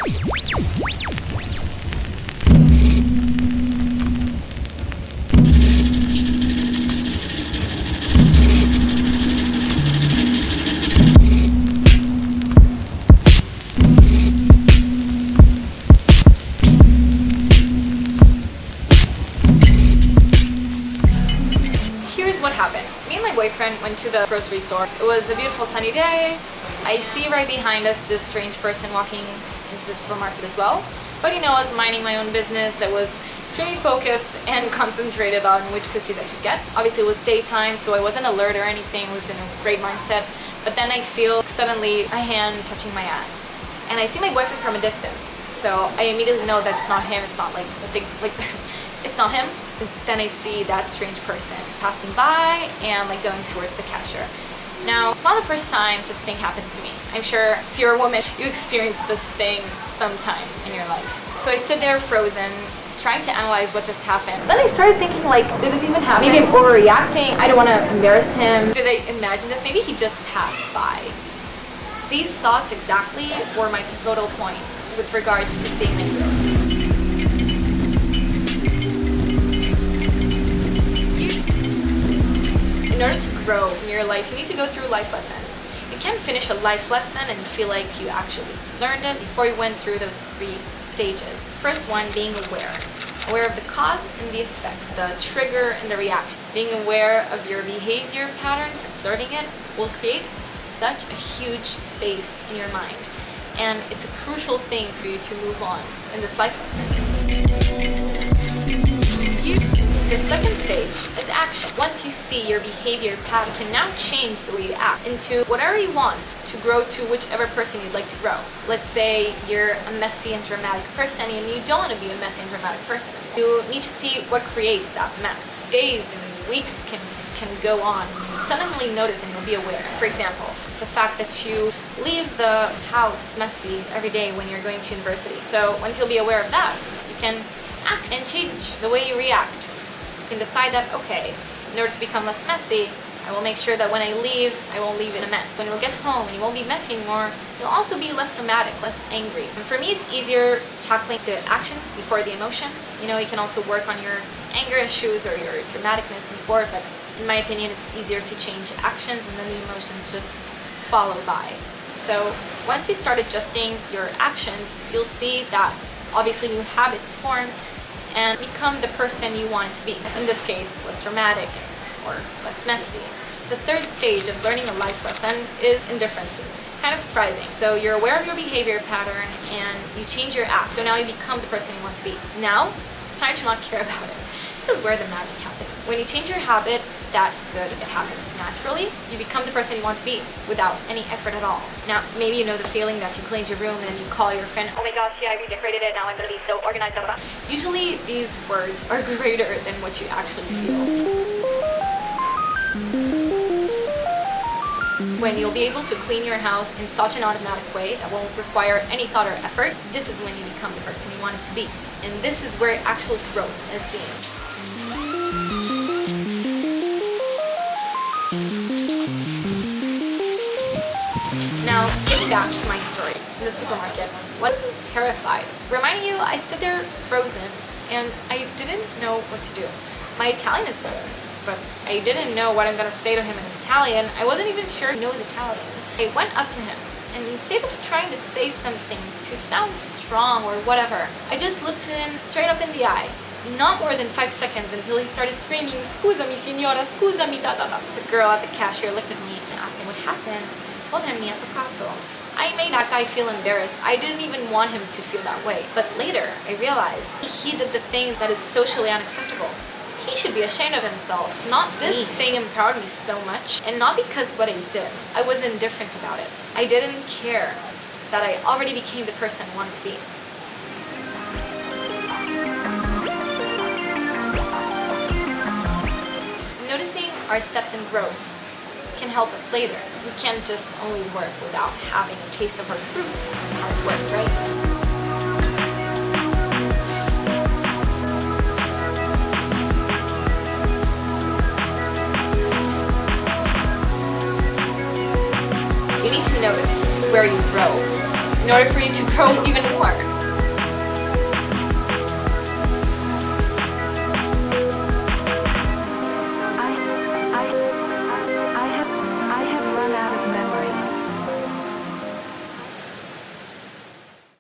What happened? Me and my boyfriend went to the grocery store. It was a beautiful sunny day. I see right behind us this strange person walking into the supermarket as well. But I was minding my own business. I was extremely focused and concentrated on which cookies I should get. Obviously it was daytime, so I wasn't alert or anything. I was in a great mindset. But then I feel suddenly a hand touching my ass. And I see my boyfriend from a distance. So I immediately know that it's not him. It's not like a thing, like it's not him. Then I see that strange person passing by and going towards the cashier. Now, it's not the first time such thing happens to me. I'm sure if you're a woman, you experience such thing sometime in your life. So I stood there frozen, trying to analyze what just happened. Then I started thinking did it even happen? Maybe I'm overreacting. I don't want to embarrass him. Did I imagine this? Maybe he just passed by. These thoughts exactly were my pivotal point with regards to seeing my growth. In order to grow in your life, you need to go through life lessons. You can't finish a life lesson and feel like you actually learned it before you went through those 3 stages. First one, being aware. Aware of the cause and the effect, the trigger and the reaction. Being aware of your behavior patterns, observing it, will create such a huge space in your mind. And it's a crucial thing for you to move on in this life lesson. The second stage is action. Once you see your behavior pattern, you can now change the way you act into whatever you want to grow to whichever person you'd like to grow. Let's say you're a messy and dramatic person and you don't want to be a messy and dramatic person. You need to see what creates that mess. Days and weeks can go on. Suddenly notice and you'll be aware. For example, the fact that you leave the house messy every day when you're going to university. So once you'll be aware of that, you can act and change the way you react. You can decide that, okay, in order to become less messy, I will make sure that when I leave, I won't leave in a mess. When you'll get home and you won't be messy anymore, you'll also be less dramatic, less angry. And for me, it's easier tackling the action before the emotion. You can also work on your anger issues or your dramaticness before, but in my opinion, it's easier to change actions and then the emotions just follow by. So once you start adjusting your actions, you'll see that obviously new habits form and become the person you want to be. In this case, less dramatic or less messy. The third stage of learning a life lesson is indifference. Kind of surprising. So you're aware of your behavior pattern and you change your act. So now you become the person you want to be. Now, it's time to not care about it. This is where the magic happens. When you change your habit, that good, it happens naturally. You become the person you want to be without any effort at all. Now, maybe you know the feeling that you cleaned your room and then you call your friend, oh my gosh, yeah, I redecorated it, now I'm gonna be so organized. Blah, blah, blah. Usually these words are greater than what you actually feel. When you'll be able to clean your house in such an automatic way that won't require any thought or effort, this is when you become the person you want it to be. And this is where actual growth is seen. Now, getting back to my story in the supermarket, I was terrified. Reminding you, I stood there frozen and I didn't know what to do. My Italian is good, but I didn't know what I'm gonna say to him in Italian. I wasn't even sure he knows Italian. I went up to him and instead of trying to say something to sound strong or whatever, I just looked him straight up in the eye. Not more than 5 seconds until he started screaming, "Scusami signora, scusami, da da da." The girl at the cashier looked at me and asked me what happened. I told him mi ha toccato. I made that guy feel embarrassed. I didn't even want him to feel that way. But later, I realized he did the thing that is socially unacceptable. He should be ashamed of himself. Not this thing empowered me so much, and not because what I did. I was indifferent about it. I didn't care that I already became the person I wanted to be. Noticing our steps in growth can help us later. We can't just only work without having a taste of our fruits and hard work, right? You need to notice where you grow in order for you to grow even more.